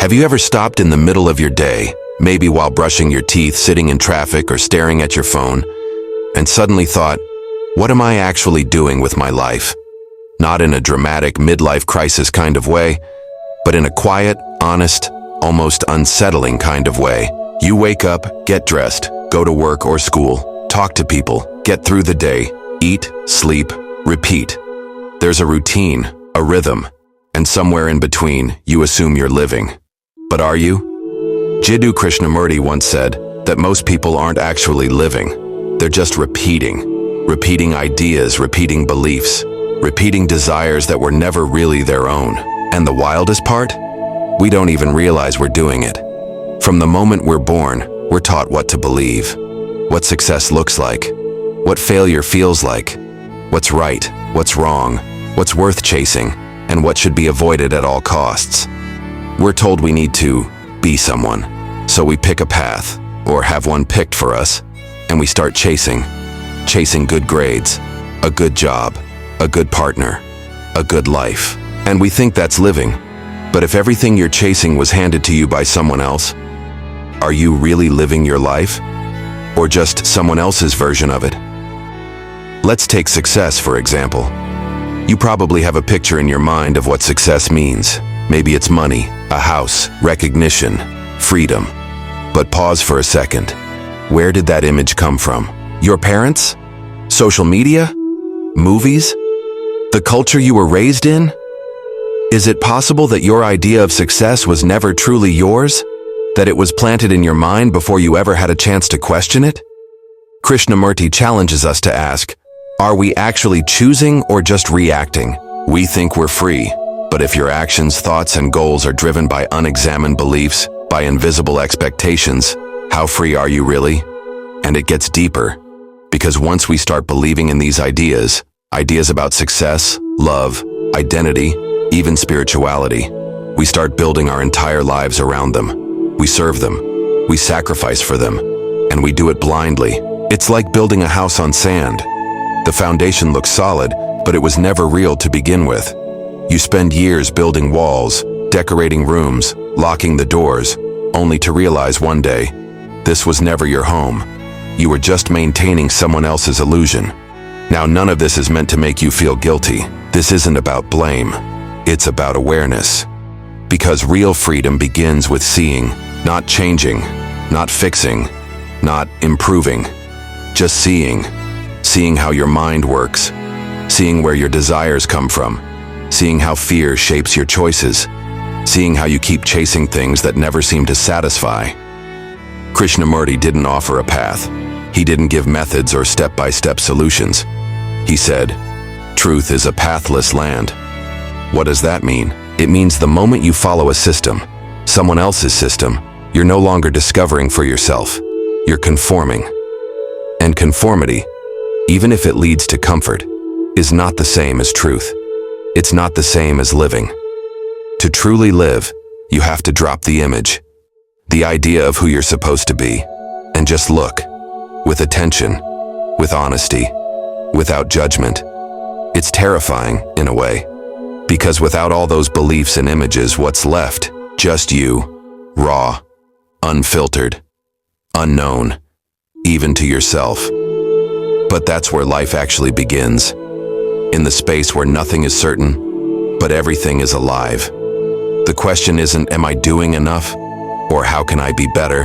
Have you ever stopped in the middle of your day, maybe while brushing your teeth, sitting in traffic, or staring at your phone, and suddenly thought, what am I actually doing with my life? Not in a dramatic midlife crisis kind of way, but in a quiet, honest, almost unsettling kind of way. You wake up, get dressed, go to work or school, talk to people, get through the day, eat, sleep, repeat. There's a routine, a rhythm, and somewhere in between, you assume you're living. But are you? Jiddu Krishnamurti once said that most people aren't actually living. They're just repeating ideas, repeating beliefs, repeating desires that were never really their own. And the wildest part? We don't even realize we're doing it. From the moment we're born, we're taught what to believe, what success looks like, what failure feels like, what's right, what's wrong, what's worth chasing, and what should be avoided at all costs. We're told we need to be someone, so we pick a path, or have one picked for us, and we start chasing good grades, a good job, a good partner, a good life. And we think that's living. But if everything you're chasing was handed to you by someone else, are you really living your life? Or just someone else's version of it? Let's take success, for example. You probably have a picture in your mind of what success means. Maybe it's money, a house, recognition, freedom. But pause for a second. Where did that image come from? Your parents? Social media? Movies? The culture you were raised in? Is it possible that your idea of success was never truly yours? That it was planted in your mind before you ever had a chance to question it? Krishnamurti challenges us to ask, are we actually choosing or just reacting? We think we're free, but if your actions, thoughts, and goals are driven by unexamined beliefs, by invisible expectations, how free are you really? And it gets deeper, because once we start believing in these ideas about success, love, identity, even spirituality, we start building our entire lives around them. We serve them, we sacrifice for them, and we do it blindly. It's like building a house on sand. The foundation looks solid, but it was never real to begin with. You spend years building walls, decorating rooms, locking the doors, only to realize one day, this was never your home. You were just maintaining someone else's illusion. Now, none of this is meant to make you feel guilty. This isn't about blame. It's about awareness. Because real freedom begins with seeing, not changing, not fixing, not improving. Just seeing. Seeing how your mind works. Seeing where your desires come from. Seeing how fear shapes your choices. Seeing how you keep chasing things that never seem to satisfy. Krishnamurti didn't offer a path. He didn't give methods or step-by-step solutions. He said, truth is a pathless land. What does that mean? It means the moment you follow a system, someone else's system, you're no longer discovering for yourself. You're conforming. And conformity, even if it leads to comfort, is not the same as truth. It's not the same as living. To truly live, you have to drop the image, the idea of who you're supposed to be, and just look, with attention, with honesty, without judgment. It's terrifying, in a way, because without all those beliefs and images, what's left? Just you, raw, unfiltered, unknown, even to yourself. But that's where life actually begins, in the space where nothing is certain, but everything is alive. The question isn't, am I doing enough? Or how can I be better?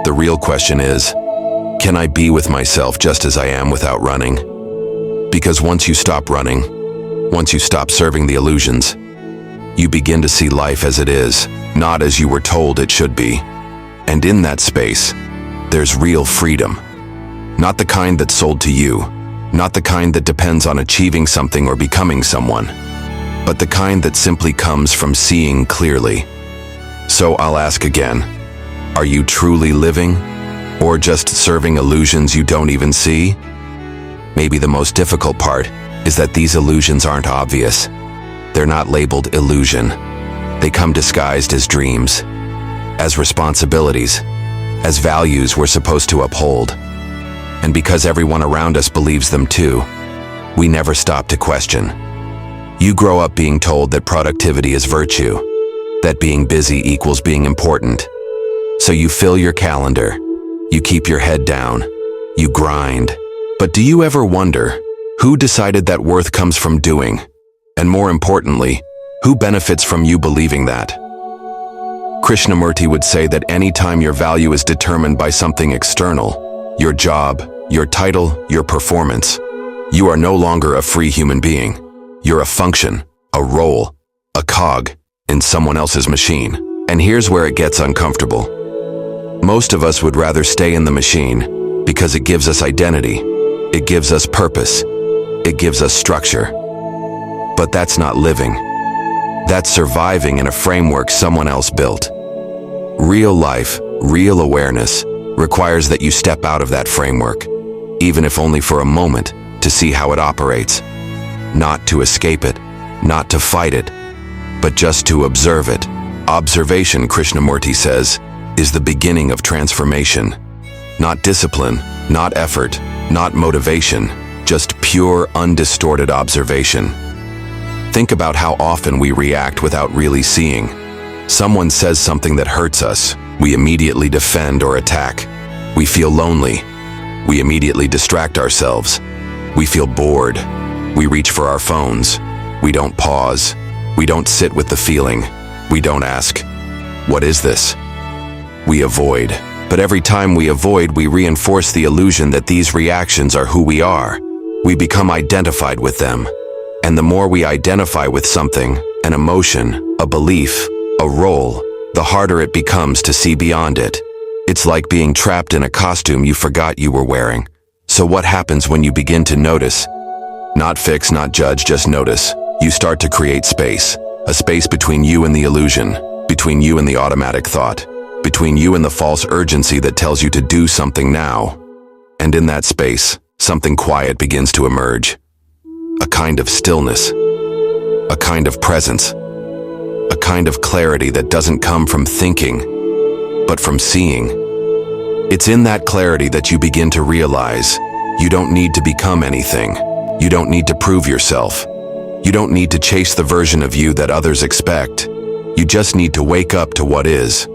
The real question is, can I be with myself just as I am without running? Because once you stop running, once you stop serving the illusions, you begin to see life as it is, not as you were told it should be. And in that space, there's real freedom. Not the kind that's sold to you, not the kind that depends on achieving something or becoming someone, but the kind that simply comes from seeing clearly. So I'll ask again, are you truly living? Or just serving illusions you don't even see? Maybe the most difficult part is that these illusions aren't obvious. They're not labeled illusion. They come disguised as dreams, as responsibilities, as values we're supposed to uphold. And because everyone around us believes them too, we never stop to question. You grow up being told that productivity is virtue, that being busy equals being important. So you fill your calendar, you keep your head down, you grind. But do you ever wonder, who decided that worth comes from doing? And more importantly, who benefits from you believing that? Krishnamurti would say that any time your value is determined by something external, your job, your title, your performance, you are no longer a free human being. You're a function, a role, a cog in someone else's machine. And here's where it gets uncomfortable. Most of us would rather stay in the machine because it gives us identity, it gives us purpose, it gives us structure. But that's not living. That's surviving in a framework someone else built. Real life, real awareness requires that you step out of that framework, even if only for a moment, to see how it operates. Not to escape it, not to fight it, but just to observe it. Observation, Krishnamurti says, is the beginning of transformation. Not discipline, not effort, not motivation, just pure, undistorted observation. Think about how often we react without really seeing. Someone says something that hurts us, we immediately defend or attack. We feel lonely. We immediately distract ourselves. We feel bored. We reach for our phones. We don't pause. We don't sit with the feeling. We don't ask, what is this? We avoid. But every time we avoid, we reinforce the illusion that these reactions are who we are. We become identified with them. And the more we identify with something, an emotion, a belief, a role, the harder it becomes to see beyond it. It's like being trapped in a costume you forgot you were wearing. So what happens when you begin to notice? Not fix, not judge, just notice. You start to create space. A space between you and the illusion, between you and the automatic thought, between you and the false urgency that tells you to do something now. And in that space, something quiet begins to emerge. A kind of stillness, a kind of presence, a kind of clarity that doesn't come from thinking, but from seeing. It's in that clarity that you begin to realize you don't need to become anything. You don't need to prove yourself. You don't need to chase the version of you that others expect. You just need to wake up to what is.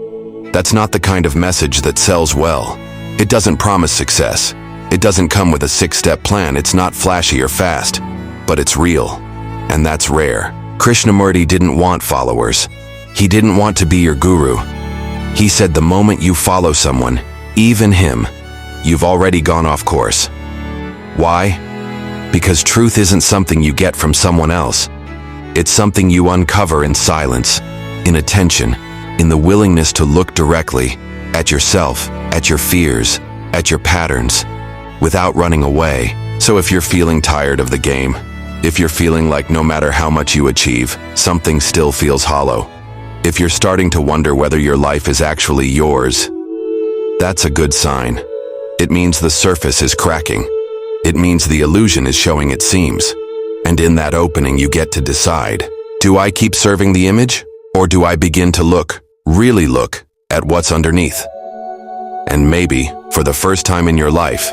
That's not the kind of message that sells well. It doesn't promise success. It doesn't come with a 6-step plan. It's not flashy or fast, but it's real. And that's rare. Krishnamurti didn't want followers. He didn't want to be your guru. He said the moment you follow someone, even him, you've already gone off course. Why? Because truth isn't something you get from someone else. It's something you uncover in silence, in attention, in the willingness to look directly at yourself, at your fears, at your patterns, without running away. So if you're feeling tired of the game, if you're feeling like no matter how much you achieve, something still feels hollow, if you're starting to wonder whether your life is actually yours, that's a good sign. It means the surface is cracking. It means the illusion is showing its seams. And in that opening, you get to decide, do I keep serving the image? Or do I begin to look, really look, at what's underneath? And maybe, for the first time in your life,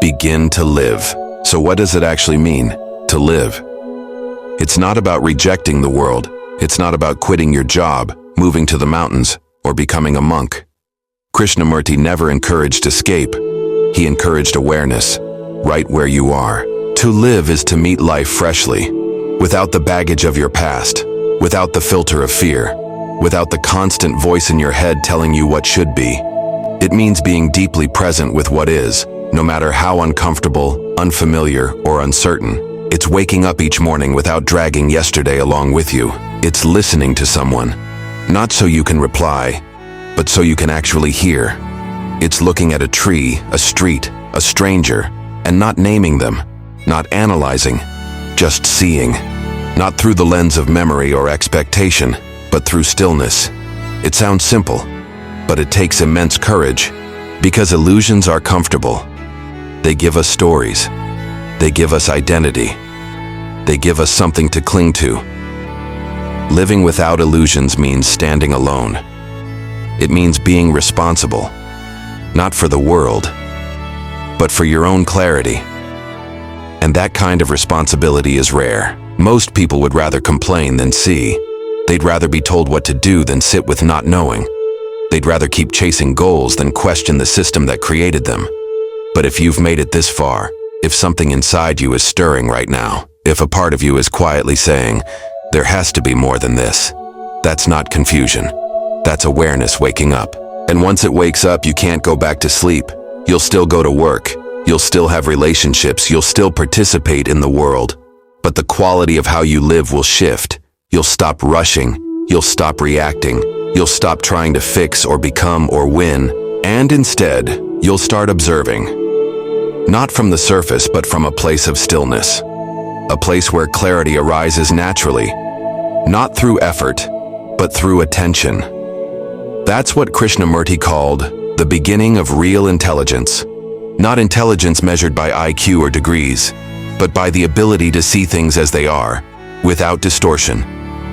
begin to live. So what does it actually mean, to live? It's not about rejecting the world. It's not about quitting your job, moving to the mountains, or becoming a monk. Krishnamurti never encouraged escape. He encouraged awareness, right where you are. To live is to meet life freshly, without the baggage of your past, without the filter of fear, without the constant voice in your head telling you what should be. It means being deeply present with what is, no matter how uncomfortable, unfamiliar, or uncertain. It's waking up each morning without dragging yesterday along with you. It's listening to someone, not so you can reply, but so you can actually hear. It's looking at a tree, a street, a stranger, and not naming them, not analyzing, just seeing. Not through the lens of memory or expectation, but through stillness. It sounds simple, but it takes immense courage, because illusions are comfortable. They give us stories. They give us identity. They give us something to cling to. Living without illusions means standing alone. It means being responsible, not for the world, but for your own clarity. And that kind of responsibility is rare. Most people would rather complain than see. They'd rather be told what to do than sit with not knowing. They'd rather keep chasing goals than question the system that created them. But if you've made it this far, if something inside you is stirring right now, if a part of you is quietly saying, there has to be more than this, that's not confusion. That's awareness waking up. And once it wakes up, you can't go back to sleep. You'll still go to work. You'll still have relationships. You'll still participate in the world. But the quality of how you live will shift. You'll stop rushing. You'll stop reacting. You'll stop trying to fix or become or win. And instead, you'll start observing. Not from the surface, but from a place of stillness. A place where clarity arises naturally. Not through effort, but through attention. That's what Krishnamurti called the beginning of real intelligence. Not intelligence measured by IQ or degrees, but by the ability to see things as they are, without distortion,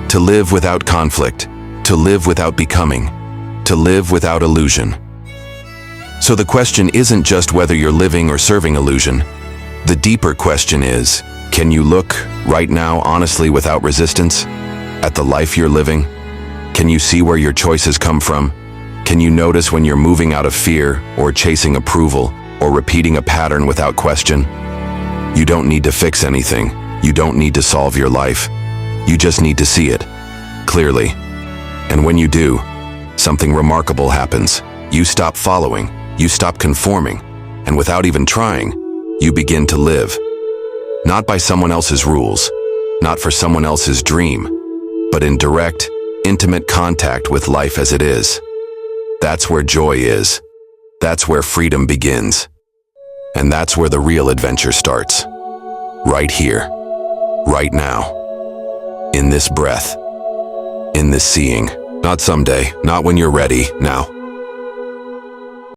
to live without conflict, to live without becoming, to live without illusion. So the question isn't just whether you're living or serving illusion. The deeper question is, can you look, right now, honestly without resistance, at the life you're living? Can you see where your choices come from? Can you notice when you're moving out of fear, or chasing approval, or repeating a pattern without question? You don't need to fix anything. You don't need to solve your life. You just need to see it, clearly. And when you do, something remarkable happens. You stop following, you stop conforming, and without even trying, you begin to live. Not by someone else's rules, not for someone else's dream, but in direct, intimate contact with life as it is. That's where joy is. That's where freedom begins. And that's where the real adventure starts. Right here, right now. In this breath, in this seeing. Not someday, not when you're ready, now.